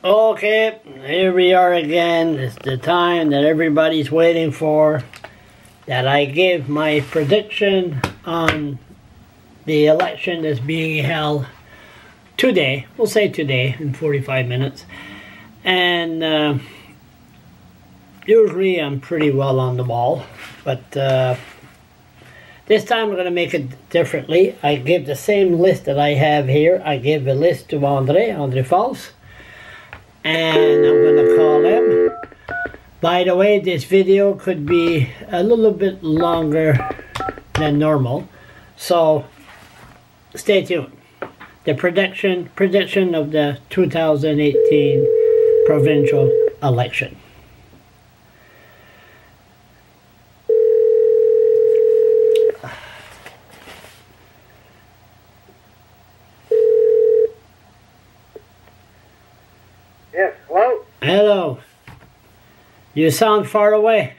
Okay, here we are again. It's the time that everybody's waiting for, that I give my prediction on the election that's being held today. We'll say today in 45 minutes. And usually I'm pretty well on the ball, but this time I'm going to make it differently. I give the same list that I have here. I give a list to Andre Faust. And I'm going to call him. By the way, this video could be a little bit longer than normal, so stay tuned. The prediction of the 2018 provincial election. Yes, hello? Hello. You sound far away.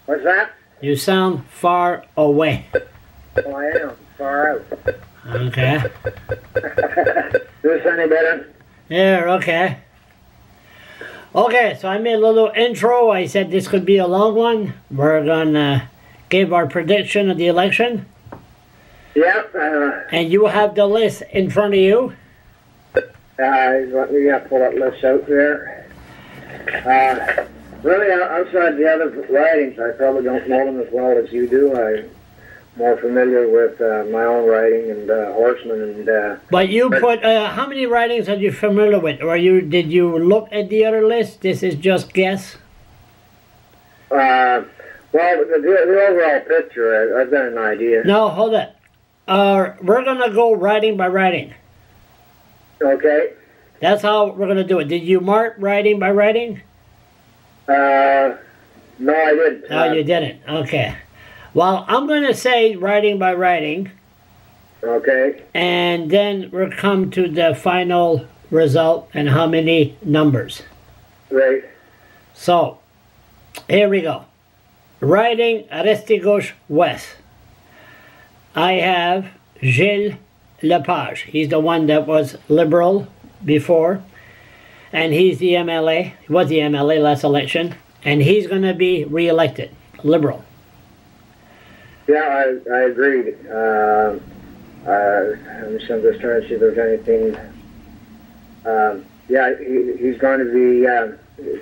What's that? You sound far away. Oh, I am. Far out. Okay. Is this any better? Yeah, okay. Okay, so I made a little intro. I said this could be a long one. We're gonna give our prediction of the election. Yep. And you have the list in front of you. Let me pull that list out there. Really, outside the other writings, I probably don't know them as well as you do. I'm more familiar with my own writing and Horseman and. But you put how many writings are you familiar with, or did you look at the other list? This is just guess. Well, the overall picture, I've got an idea. No, hold it. We're gonna go writing by writing. Okay. That's how we're gonna do it. Did you mark writing by writing? No, I didn't. No, you didn't. Okay. Well, I'm gonna say writing by writing. Okay. And then we'll come to the final result and how many numbers. Right. So, here we go. Writing Restigouche West. I have Gilles Lepage. He's the one that was Liberal before, and he's the MLA. He was the MLA last election, and he's going to be re-elected, Liberal. Yeah, I agreed. I'm just trying to see if there's anything. Yeah, he's going to be.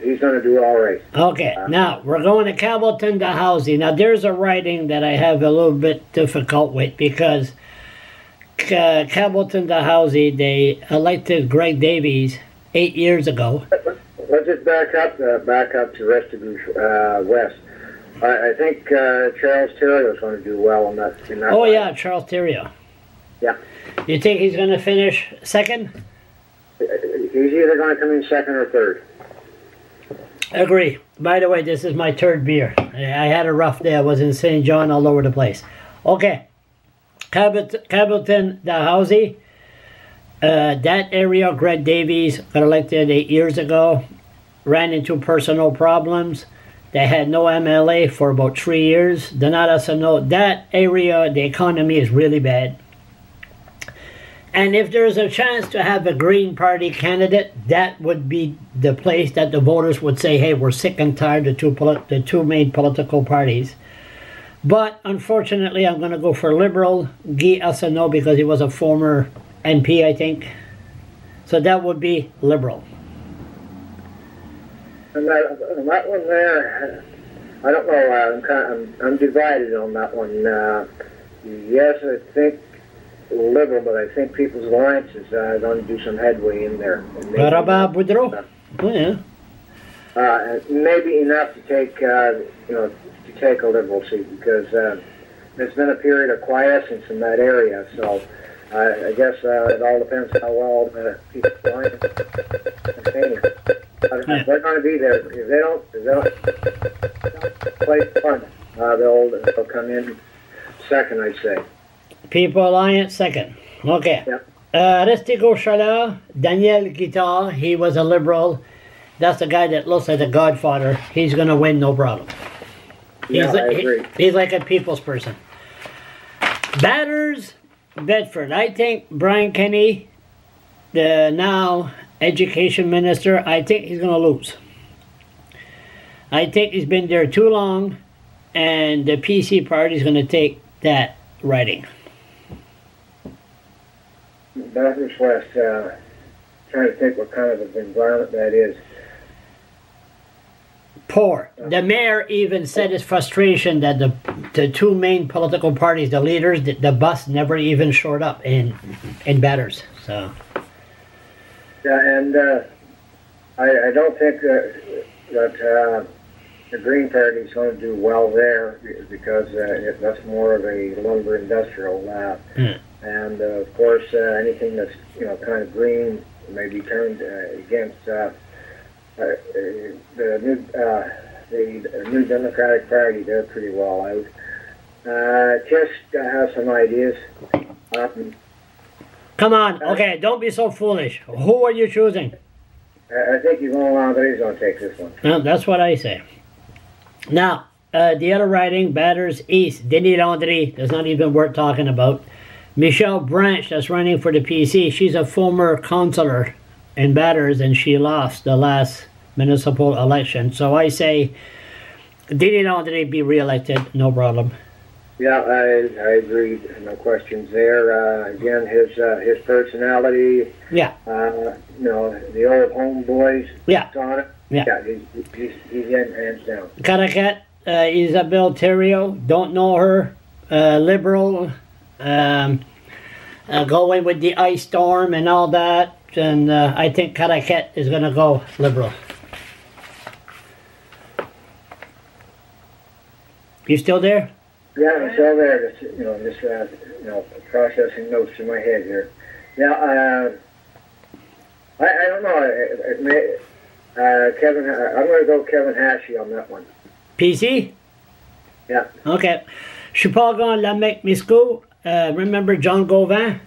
He's going to do all right. Okay, now we're going to Campbellton to Housing. Now there's a writing that I have a little bit difficult with because Campbellton to Housing, they elected Greg Davies 8 years ago. Let's just back up to Restigouche West. I think Charles Theriault is going to do well in that. Oh yeah, Charles Theriault. Yeah. You think he's going to finish second? He's either going to come in second or third. Agree. By the way, this is my third beer. I had a rough day. I was in St. John all over the place. Okay. Campbellton, Dalhousie. That area, Greg Davies got elected 8 years ago. Ran into personal problems. They had no MLA for about 3 years. That area, the economy is really bad. And if there's a chance to have a Green Party candidate, that would be the place that the voters would say, hey, we're sick and tired of the two main political parties. But unfortunately, I'm going to go for Liberal, Guy Arsenault, because he was a former MP, I think. So that would be Liberal. And that one there, I don't know. I'm divided on that one. Yes, I think Liberal, but I think People's Alliance is going to do some headway in there. Boudreau? Oh yeah. Maybe enough to take to take a Liberal seat because there's been a period of quiescence in that area. So I guess it all depends how well the People's Alliance campaign. They're going to be there. If they don't play fun, they'll come in second, I'd say. People Alliance second. Okay. Yep. Restigouche, Daniel Guitar, he was a Liberal. That's the guy that looks like the Godfather. He's going to win, no problem. Yeah, I agree. He's like a people's person. Batters, Bedford. I think Brian Kenny, the now education minister, I think he's going to lose. I think he's been there too long, and the PC party is going to take that riding. Bathurst West, trying to think what kind of an environment that is. Poor. The mayor even said his frustration that the two main political parties, the leaders, the bus never even showed up in Bathurst. So. Yeah, and I don't think that the Green Party is going to do well there because that's more of a lumber industrial lab. And of course, anything that's kind of green may be turned against the new Democratic Party. They're pretty well out. Just have some ideas. Come on, okay, don't be so foolish. Who are you choosing? I think Yvon Landry's going to take this one. Well, that's what I say. Now, the other riding, Bathurst East, Denis Landry, that's not even worth talking about. Michelle Branch, that's running for the PC, she's a former councillor in Bathurst, and she lost the last municipal election. So I say Denis Landry be re-elected, no problem. Yeah, I agree. No questions there. Again, his personality. Yeah. The old homeboys. Yeah. On it. Yeah. He's in hands down. Caracat, Isabelle Thériault, don't know her. Liberal. Going with the ice storm and all that. And I think Caracat is going to go Liberal. You still there? Yeah, I'm still there. Just processing notes in my head here. Yeah, I don't know. Kevin, I'm going to go Kevin Hashey on that one. PC? Yeah. Okay. Chupagan Lamec Misco. Remember John Gauvin?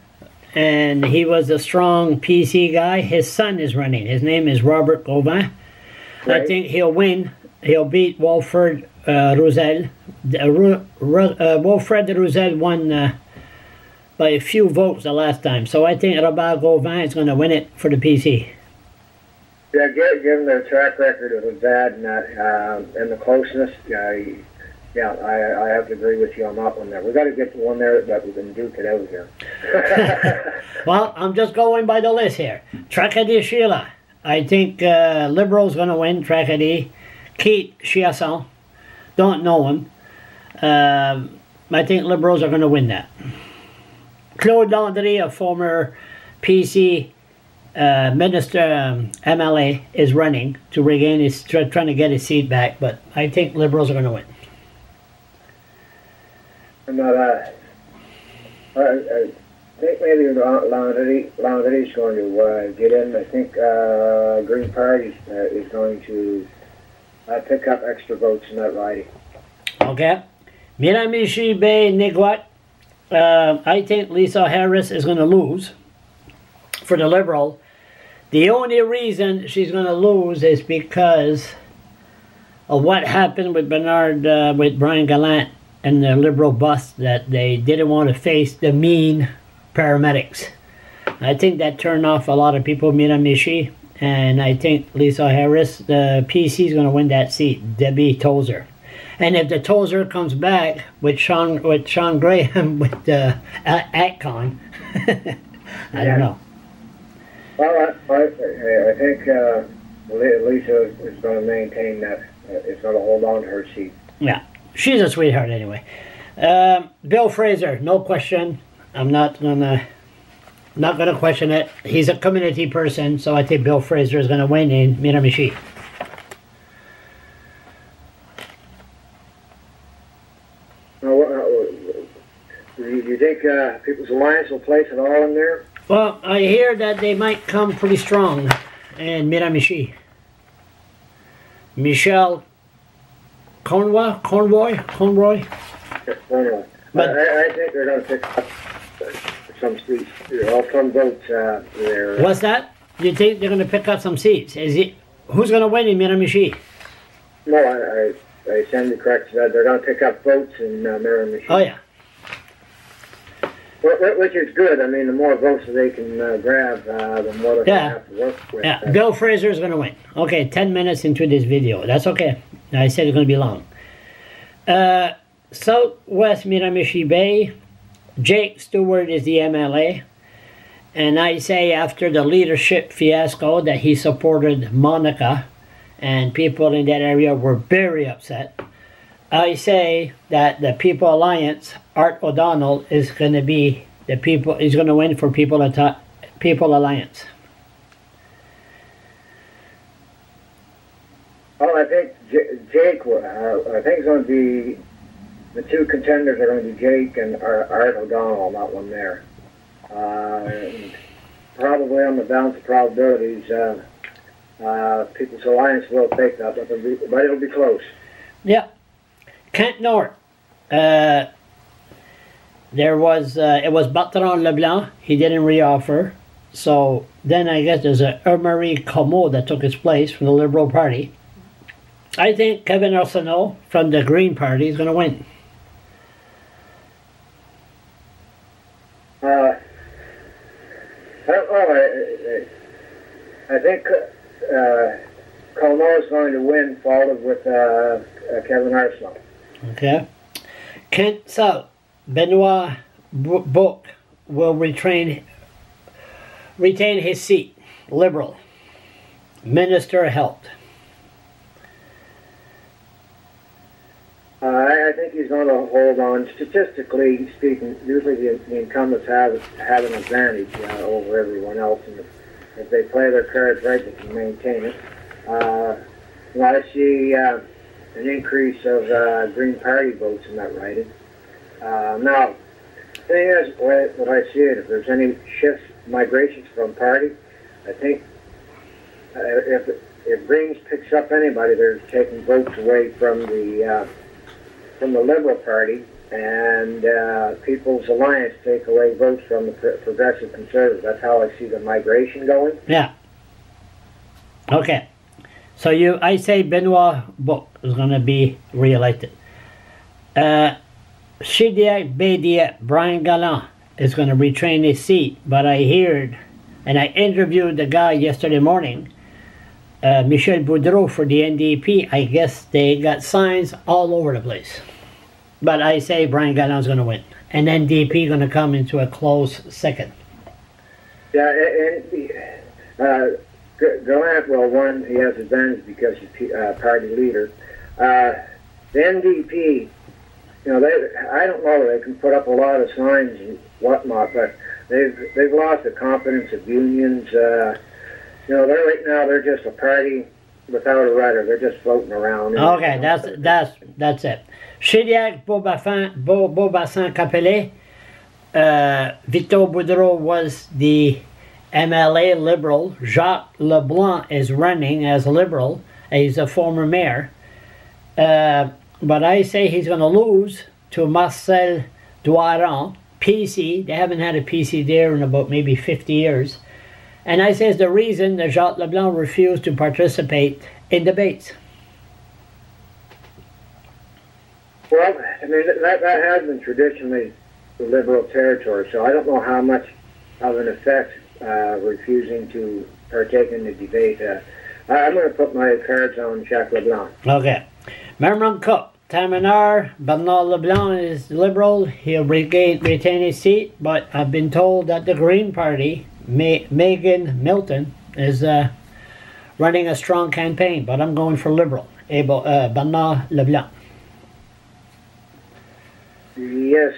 And he was a strong PC guy. His son is running. His name is Robert Gauvin. Right. I think he'll win. He'll beat Wilfred Roussel. Wilfred Roussel won by a few votes the last time. So I think Robert Gauvin is going to win it for the PC. Yeah, given the track record of his dad and that, and the closeness, I have to agree with you on that one there. We've got to get the one there that we can duke it out here. Well, I'm just going by the list here. Tracadie Sheila. I think Liberal's going to win Tracadie. Keith Chiasson. Don't know him. I think Liberals are going to win that. Claude Landry, a former PC minister, MLA, is running to regain his, trying to get his seat back, but I think Liberals are going to win. I'm not, I think maybe Landry's going to get in. I think Green Party is going to pick up extra votes in that riding. Okay. Miramichi Bay Niguat. I think Lisa Harris is going to lose for the Liberal. The only reason she's going to lose is because of what happened with with Brian Gallant and the Liberal bus, that they didn't want to face the mean paramedics. I think that turned off a lot of people, Miramichi, and I think Lisa Harris, the PC, is going to win that seat, Debbie Tozer. And if the Tozer comes back with Sean Graham with Atcon, I don't know. Well, I think Lisa is going to maintain that. Is going to hold on to her seat. Yeah, she's a sweetheart anyway. Bill Fraser, no question. I'm not gonna question it. He's a community person, so I think Bill Fraser is going to win in Miramichi. Do you think People's Alliance will place it all in there? Well, I hear that they might come pretty strong in Miramichi. Michelle Conroy. But I think they're going to pick up some seats. Some votes there. What's that? You think they're going to pick up some seats? Who's going to win in Miramichi? No, I stand corrected. They're going to pick up votes in Miramichi. Oh yeah. Which is good. I mean, the more votes that they can grab, the more they're going to have to work with. Yeah, Bill Fraser is going to win. Okay, 10 minutes into this video. That's okay. I said it's going to be long. Southwest Miramichi Bay, Jake Stewart is the MLA. And I say after the leadership fiasco that he supported Monica, and people in that area were very upset. I say that the People Alliance, Art O'Donnell, is going to be the people. Is going to win for People Alliance. Oh, I think Jake. I think it's going to be the two contenders are going to be Jake and Art O'Donnell on that one there. Probably on the balance of probabilities, People's Alliance will take that, but it'll be close. Yeah. Kent North. There was it was Bertrand Leblanc. He didn't reoffer. So then I guess there's a Marie Comeau that took his place from the Liberal Party. I think Kevin Arsenault from the Green Party is going to win. I think Comeau is going to win, followed with Kevin Arsenault. Okay. Kent South, Benoit Book will retain his seat, Liberal, Minister of Health. I think he's going to hold on. Statistically speaking, usually the incumbents have an advantage over everyone else, and if they play their cards right, they can maintain it. I see an increase of Green Party votes in that riding. Now, the thing is, what I see it, if there's any shifts, migrations from party, I think if Greens picks up anybody, they're taking votes away from the Liberal Party, and People's Alliance take away votes from the Progressive Conservatives. That's how I see the migration going. Yeah. Okay. So I say Benoit Book is going to be re-elected. Chidiac Bédiet, Brian Gallant is going to retrain his seat, but I heard, and I interviewed the guy yesterday morning, Michel Boudreau for the NDP. I guess they got signs all over the place. But I say Brian Gallant's going to win. And NDP going to come into a close second. Yeah, and Gallant, well, one, he has advantage because he's party leader. The NDP, I don't know, they can put up a lot of signs and whatnot, but they've lost the confidence of unions. They're just a party without a rudder. They're just floating around. Okay, that's it. Chidiac Beaubassin Capellet, Victor Boudreau was the MLA Liberal. Jacques Leblanc is running as Liberal. He's a former mayor. But I say he's going to lose to Marcel Doiron, PC. They haven't had a PC there in about maybe 50 years. And I say the reason that Jacques Leblanc refused to participate in debates. Well, I mean, that has been traditionally the Liberal territory, so I don't know how much of an effect refusing to partake in the debate. I'm going to put my cards on Jacques Leblanc. Okay. Merriman Cook, Taminar, Bernard Leblanc is Liberal. He'll retain his seat, but I've been told that the Green Party, Megan Milton, is running a strong campaign, but I'm going for Liberal, Bernard Leblanc. Yes,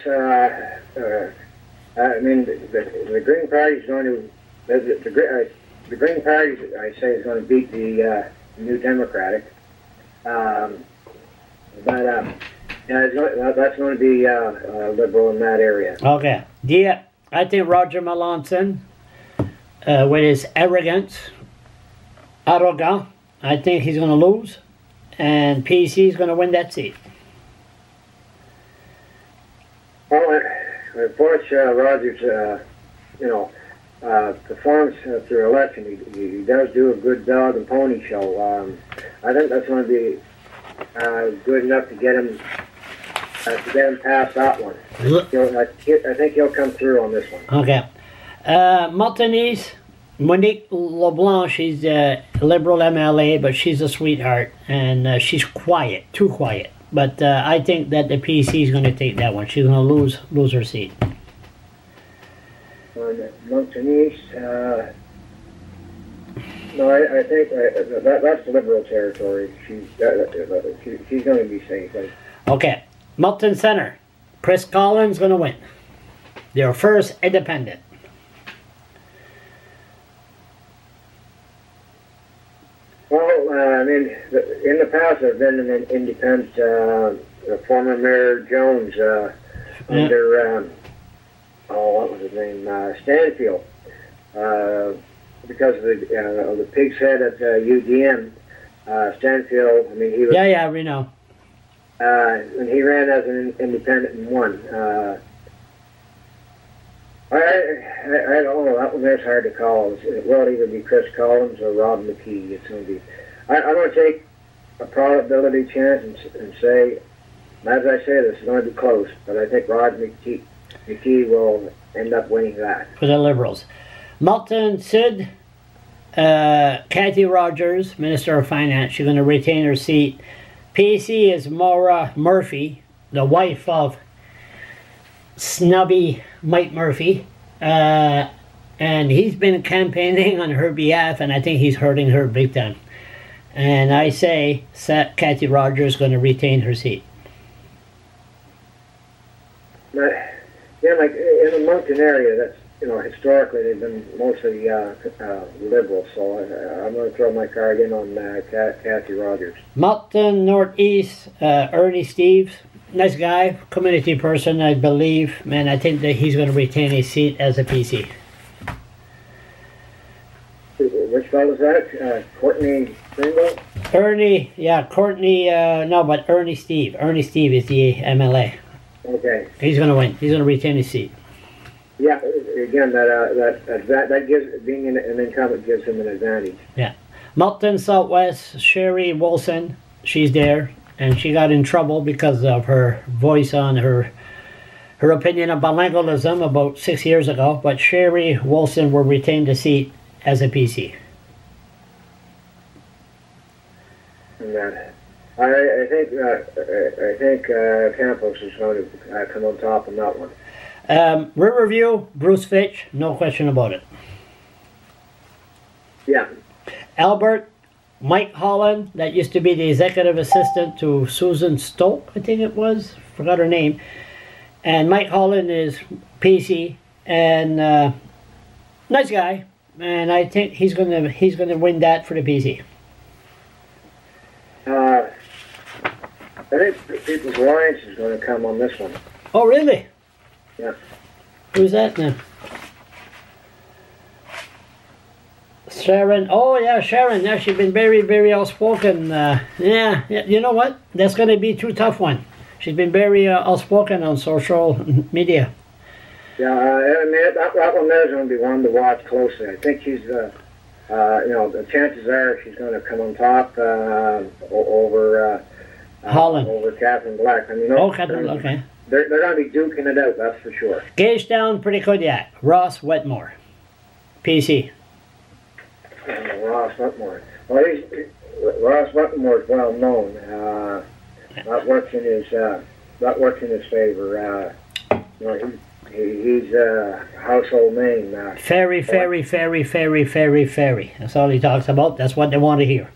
I mean, the Green Party is going to, the Green Party, I say, is going to beat the New Democratic. But that's going to be Liberal in that area. Okay. Yeah, I think Roger Melanson, with his arrogant, I think he's going to lose, and PC is going to win that seat. Well, unfortunately, Rogers, performs through election. He does do a good dog and pony show. I think that's going to be good enough to get him to get him past that one. I think he'll come through on this one. Okay. Martinez, Monique LeBlanc, she's a Liberal MLA, but she's a sweetheart, and she's quiet, too quiet. But I think that the PC is going to take that one. She's going to lose her seat. Martinez, no, I think that's Liberal territory. She's going to be safe. Okay. Milton Center, Chris Collins going to win. Their first independent. Well, I mean, in the past, I've been an independent. Former Mayor Jones under what was his name? Stanfield. Because of the pig's head at UDM, Stanfield. I mean, he was. Yeah, we know. And he ran as an independent and won. I don't know. That one there's hard to call. It will either be Chris Collins or Rob McKee. It's going to be. I'm going to take a probability chance and say, as I say, this is going to be close. But I think Rod McKee will end up winning that. For the Liberals. Milton Sid, Kathy Rogers, Minister of Finance. She's going to retain her seat. PC is Maura Murphy, the wife of snubby Mike Murphy, and he's been campaigning on her behalf, and I think he's hurting her big time. And I say Kathy Rogers is going to retain her seat. Yeah, like in the Moncton area, that's historically they've been mostly liberal, so I'm going to throw my card in on Kathy Rogers. Milton Northeast, Ernie Steves. Nice guy, community person, I believe. Man, I think that he's going to retain his seat as a PC. Which fellow is that? Courtney Pringle? Ernie, yeah, Courtney, no, but Ernie Steve. Ernie Steve is the MLA. Okay. He's going to win. He's going to retain his seat. Yeah, again, that gives, being an incumbent gives him an advantage. Yeah. Milton Southwest, Sherry Wilson, she's there. And she got in trouble because of her voice on her opinion of bilingualism about 6 years ago. But Sherry Wilson will retain the seat as a PC. And, I think Campos is going to come on top on that one. Riverview, Bruce Fitch, no question about it. Yeah. Albert, Mike Holland, that used to be the executive assistant to Susan Stoke, I think it was. Forgot her name. And Mike Holland is PC, and nice guy. And I think he's gonna win that for the PC. I think People's Alliance is going to come on this one. Oh, really? Yeah. Who's that now? Sharon, oh yeah, Sharon, yeah, she's been very, very outspoken. Yeah, you know what? That's going to be too tough one. She's been very outspoken on social media. Yeah, I mean, that one there is going to be one to watch closely. I think she's, the chances are she's going to come on top over Holland. Over Catherine Black. I mean, Catherine, okay. They're going to be duking it out, that's for sure. Gage down, pretty good, yeah. Ross Wetmore, PC. Ross Wetmore. Well, Ross Wetmore is well known. That works in his favor. He's a household name. Ferry. That's all he talks about. That's what they want to hear.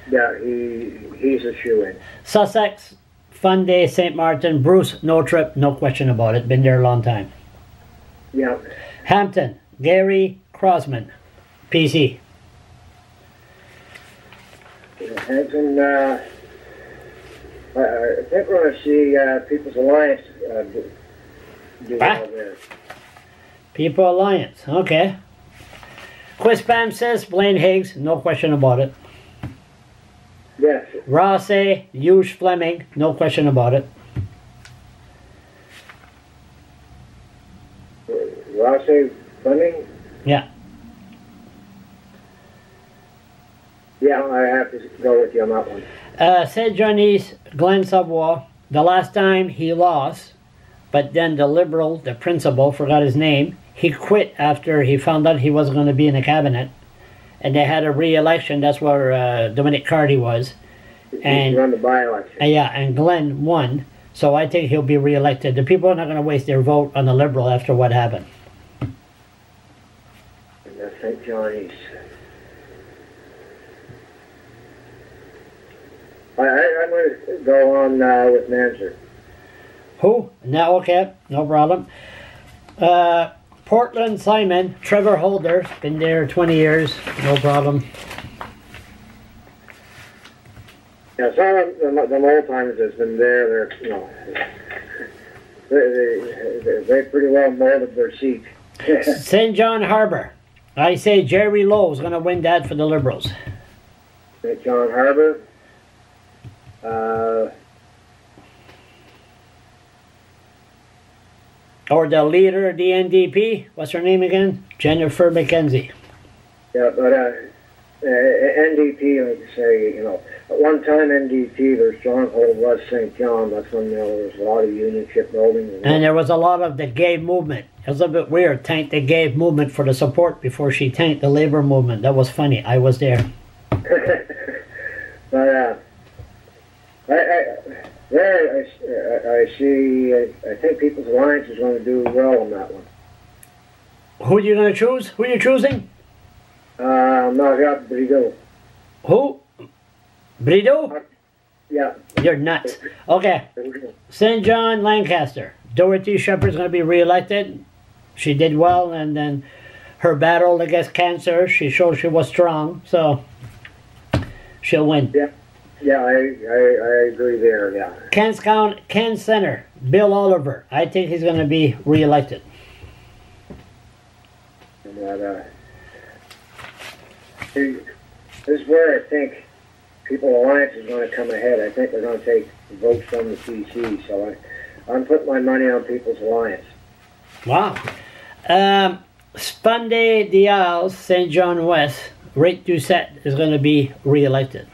Yeah, he's a shoo-in. Sussex, Fun Day, St. Martin, Bruce, no trip, no question about it. Been there a long time. Yeah. Hampton, Gary Crosman, PC. Hampton, I think we're going to see People's Alliance do well there. People Alliance, okay. Quispam says Blaine Higgs, no question about it. Yes. Rosse, Hughes Fleming, no question about it. Rosse Fleming? Yeah. Yeah, I have to go with you on that one. Saint Johnny's, Glenn Savoy, the last time he lost, but then the Liberal, the principal, forgot his name, he quit after he found out he wasn't going to be in the cabinet. And they had a re-election. That's where Dominic Carty was. And he won the by-election. Yeah, and Glenn won. So I think he'll be re-elected. The people are not going to waste their vote on the Liberal after what happened. And that's St. John East. I'm going to go on with Nancy. Who? No, okay, no problem. Portland Simon, Trevor Holder, been there 20 years, no problem. Yeah, some of the old timers that's been there, they're, you know, they pretty well molded their seat. St. John Harbour, I say Jerry Lowe is going to win that for the Liberals. St. John Harbour. Or the leader of the NDP, what's her name again? Jennifer McKenzie. Yeah, but NDP, like you say, you know, at one time NDP, their stronghold was St. John. That's when, you know, there was a lot of union shipbuilding. And there was a lot of the gay movement. It was a bit weird, tanked the gay movement for the support before she tanked the labor movement. That was funny. I was there. But I see. I think People's Alliance is going to do well on that one. Who are you going to choose? Who are you choosing? No, I got Brideau. Who? Brideau? Yeah. You're nuts. Okay. St. John Lancaster. Dorothy Shepherd's going to be re-elected. She did well, and then her battle against cancer, she showed she was strong, so she'll win. Yeah. Yeah, I agree there, yeah. Kent Center, Bill Oliver. I think he's going to be re-elected. And this is where I think People's Alliance is going to come ahead. I think they're going to take votes from the PC, so I'm putting my money on People's Alliance. Wow. Sponde Diaz, St. John West, Rick Doucette is going to be re-elected.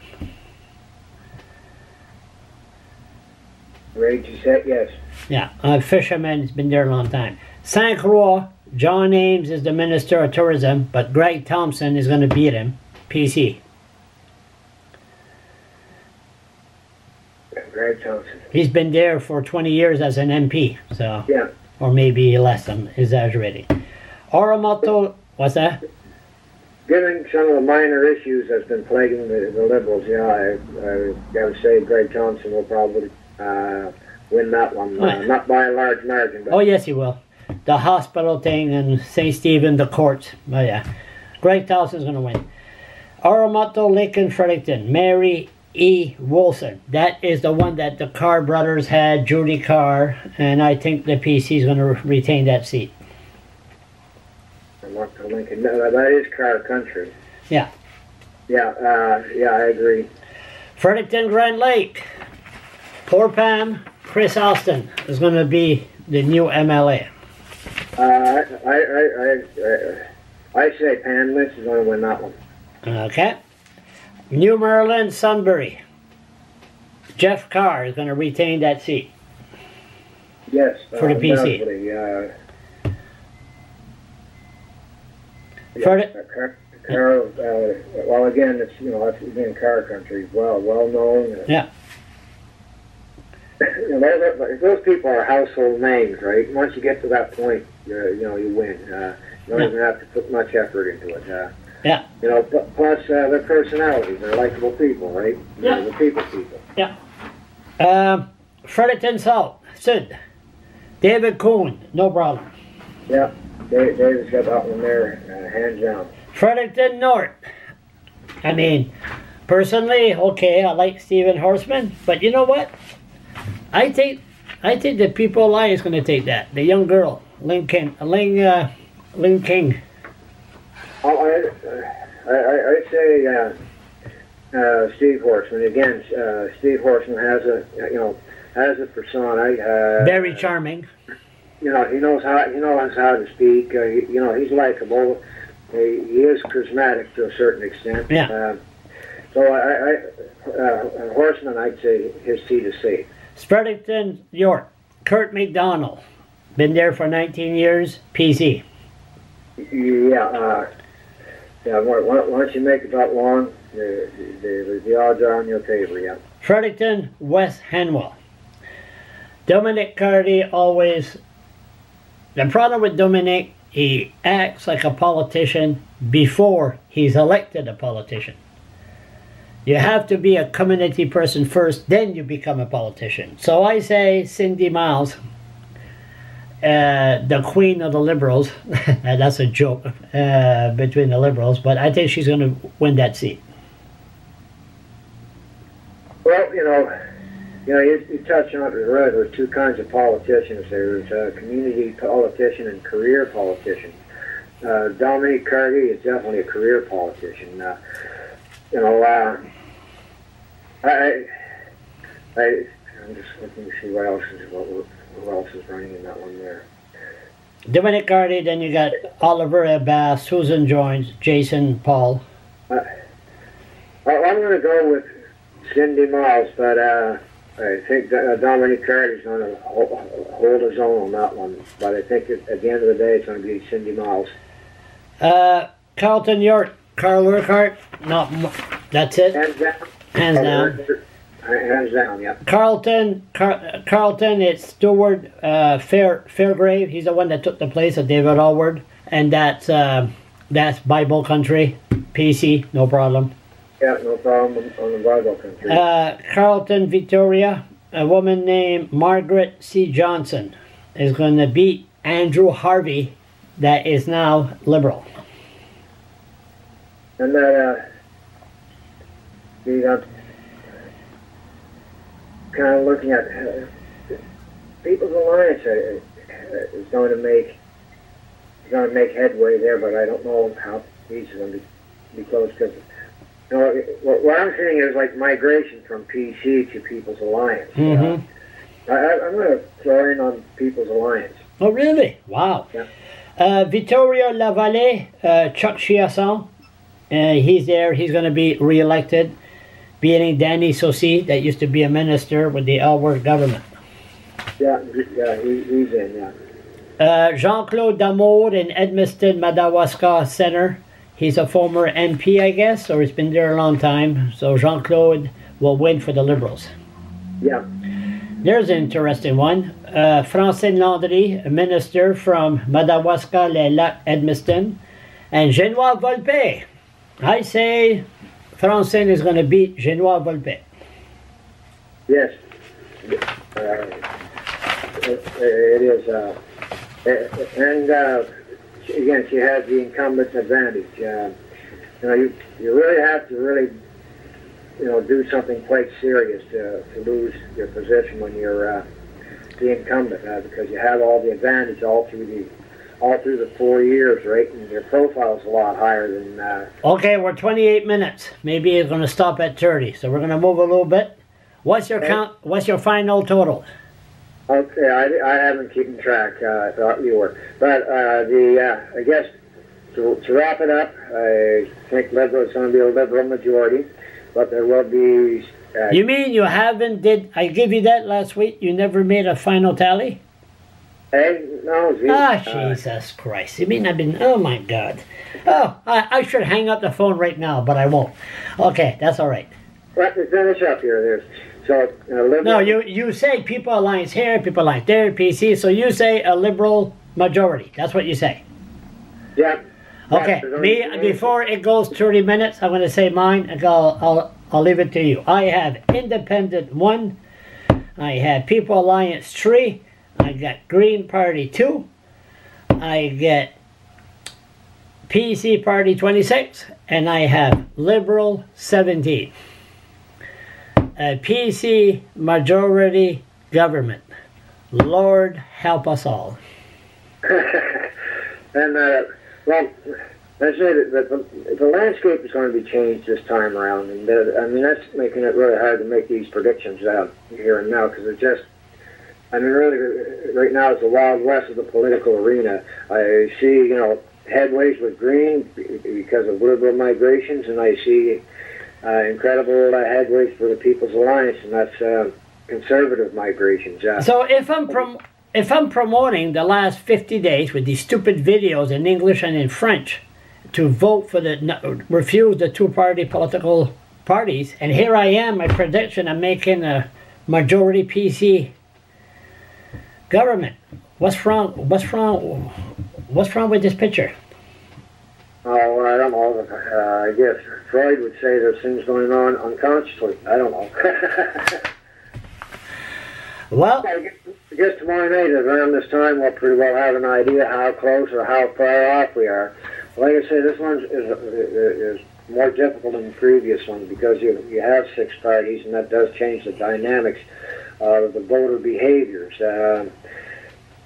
Ray Doucette, yes. Yeah, fisherman has been there a long time. St. Croix, John Ames is the Minister of Tourism, but Greg Thompson is going to beat him, PC. Greg Thompson. He's been there for 20 years as an MP, so. Yeah. Or maybe less, I'm exaggerating. Oromoto, what's that? Given some of the minor issues that's been plaguing the Liberals, yeah, I got to say Greg Thompson will probably win that one. Not by a large margin. But oh, yes, he will. The hospital thing and St. Stephen, the courts. Oh, yeah. Greg Thompson's going to win. Oromoto, Lincoln, Fredericton. Mary E. Wilson. That is the one that the Carr brothers had, Judy Carr, and I think the PC is going to retain that seat. Lincoln. No, that is Carr country. Yeah. Yeah, yeah, I agree. Fredericton, Grand Lake. Poor Pam, Chris Alston is going to be the new MLA. I say Pam Lynch is going to win that one. Okay. New Maryland, Sunbury. Jeff Carr is going to retain that seat. Yes. For the PC. Well, again, it's, you know, that's again Carr country, well known. Yeah. You know, those people are household names, right? Once you get to that point, you know, you win. You don't even have to put much effort into it. Yeah. You know, plus their personalities, they're likable people, right? Yeah. They're people. Yeah. Fredericton South, Sid. David Kuhn, no problem. Yeah, David's got that one there, hands down. Fredericton North. I mean, personally, okay, I like Stephen Horseman, but you know what? I think the People Alliance is going to take that. The young girl, Lynn King. Oh, I say Steve Horseman again. Steve Horseman has a persona. Very charming. You know, he knows how to speak. You know, he's likable. He is charismatic to a certain extent. Yeah. So Horseman, I'd say his seat is safe. Fredericton, York. Kurt McDonald. Been there for 19 years. PC. Yeah, once you make it that long, the odds are on your favor, yeah. Fredericton, West Hanwell. Dominic Carty always... The problem with Dominic, he acts like a politician before he's elected a politician. You have to be a community person first, then you become a politician. So I say Cindy Miles, the queen of the Liberals. That's a joke between the Liberals, but I think she's going to win that seat. Well, you touched on it right. There's two kinds of politicians. There's a community politician and career politician. Dominic Carty is definitely a career politician. I'm just looking to see what else is running in that one there. Dominic Carty, then you got Oliver Bass, Susan Jones, Jason Paul. I'm going to go with Cindy Miles, but I think Dominic Carty's going to hold his own on that one. But I think at the end of the day, it's going to be Cindy Miles. Carlton York, Carl Urquhart. No, that's it. Hands down. Hands down. Hands down, yeah. Carlton, it's Stewart Fairgrave. He's the one that took the place of David Allward, and that's Bible Country. PC, no problem. Yeah, no problem on the Bible Country. Carlton, Victoria, a woman named Margaret C. Johnson is going to beat Andrew Harvey, that is now Liberal. And that, kind of looking at People's Alliance is going to make headway there, but I don't know how these are going to be close, because what I'm seeing is like migration from PC to People's Alliance. Mm-hmm. I'm going to throw in on People's Alliance. Oh, really? Wow. Yeah. Victoria Lavallée, Chuck Chiasson, he's there. He's going to be re-elected, beating Danny Saucy, that used to be a minister with the Alward government. Yeah, he's in, yeah. Jean-Claude Damour in Edmiston, Madawaska Center. He's a former MP, I guess, or he's been there a long time. So Jean-Claude will win for the Liberals. Yeah. There's an interesting one. Francine Landry, a minister from Madawaska, Les Lacs, Edmiston. And Genois Volpe. I say Francine is going to beat Genois Volpe. Yes. It is. And again, she has the incumbent advantage. You really have to do something quite serious to lose your position when you're the incumbent, because you have all the advantage all through the 4 years, right? And your profile's a lot higher than. Okay, we're 28 minutes. Maybe it's going to stop at 30, so we're going to move a little bit. What's your count? What's your final total? Okay, I haven't keeping track. I thought you were, but I guess to wrap it up, I think Liberal is going to be a Liberal majority, but there will be. You mean you haven't did? I gave you that last week. You never made a final tally. Hey, no. Jesus Christ! You mean I've been? Oh my God! Oh, I should hang up the phone right now, but I won't. Okay, that's all right. Let me finish up here. No, you say People Alliance here, People Alliance there, PC. So you say a Liberal majority. That's what you say. Yeah. Okay. Before it goes 30 minutes, I'm going to say mine. And I'll leave it to you. I have Independent 1. I have People Alliance 3. I got Green Party 2. I get PC Party 26. And I have Liberal 17. A PC majority government. Lord help us all. And, well, let's say that the landscape is going to be changed this time around. And that's making it really hard to make these predictions here and now, because it's just, really, right now it's the Wild West of the political arena. I see, headways with Green because of Liberal migrations, and I see incredible headways for the People's Alliance, and conservative migrations. So if I'm promoting the last 50 days with these stupid videos in English and in French to vote for refuse the two-party political parties, and here I am, my prediction, I'm making a majority PC government. What's wrong with this picture? Oh, I don't know. I guess Freud would say there's things going on unconsciously. I don't know. Well, I guess tomorrow night around this time we'll pretty well have an idea how close or how far off we are. Like I say, this one is more difficult than the previous one because you have 6 parties, and that does change the dynamics of the voter behaviors.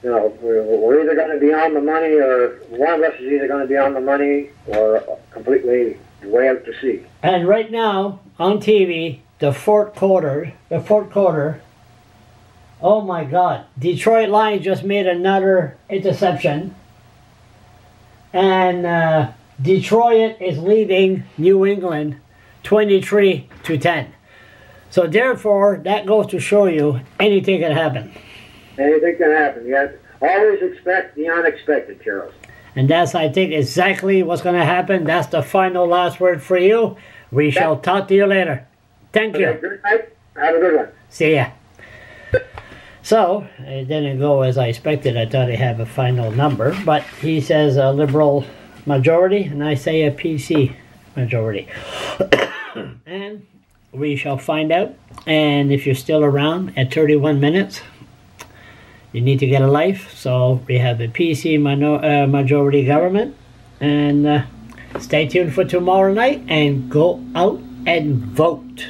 You know, we're either going to be on the money, or one of us is either going to be on the money or completely way out to sea. And right now on TV, the fourth quarter. Oh my God! Detroit Lions just made another interception, and Detroit is leading New England 23-10. So therefore, that goes to show you anything can happen. Anything can happen. You always expect the unexpected, Charles. And that's, I think, exactly what's going to happen. That's the final last word for you. We shall talk to you later. Thank you. Good night. Have a good one. See ya. So, it didn't go as I expected. I thought he'd have a final number. But he says a Liberal majority, and I say a PC majority. And we shall find out. And if you're still around at 31 minutes, you need to get a life. So we have a PC majority government. And stay tuned for tomorrow night and go out and vote.